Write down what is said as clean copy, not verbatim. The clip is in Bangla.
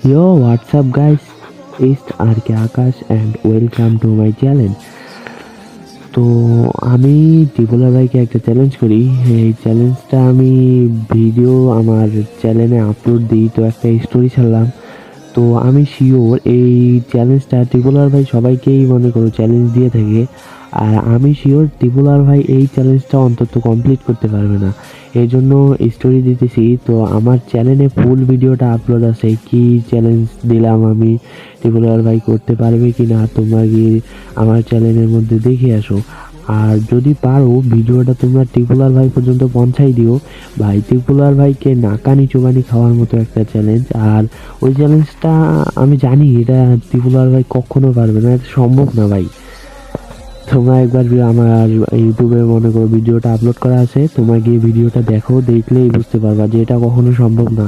Yo, what's up, guys? It's RK Akash and welcome to my channel. তো আমি ত্রিপুলা ভাইকে একটা চ্যালেঞ্জ করি। এই চ্যালেঞ্জটা আমি ভিডিও আমার চ্যানেলে আপলোড দিই, তো একটা স্টোরি ছাড়লাম। তো আমি শিওর এই চ্যালেঞ্জটা ত্রিপুলার ভাই সবাইকেই মনে করো চ্যালেঞ্জ দিয়ে থাকে। আর আমি শিওর ত্রিপুলার ভাই এই চ্যালেঞ্জটা অন্তত কমপ্লিট করতে পারবে না, এই জন্য স্টোরি দিতেছি। তো আমার চ্যানেলে ফুল ভিডিওটা আপলোড আছে, কি চ্যালেঞ্জ দিলাম আমি, ত্রিপুলার ভাই করতে পারবে কি না তোমরা গিয়ে আমার চ্যানেলের মধ্যে দেখে আসো। আর যদি পারো ভিডিওটা তোমরা ত্রিপুলার ভাই পর্যন্ত পৌঁছাই দিও। ভাই ত্রিপুলার ভাইকে নাকানি চুবানি খাওয়ার মতো একটা চ্যালেঞ্জ। আর ওই চ্যালেঞ্জটা আমি জানি এটা ত্রিপুলার ভাই কখনো পারবে না, এটা সম্ভব না ভাই। তোমরা একবার আমার ইউটিউবে মনে করো ভিডিওটা আপলোড করা আছে, তোমরা গিয়ে ভিডিওটা দেখো, দেখলেই বুঝতে পারবা যে এটা কখনো সম্ভব না।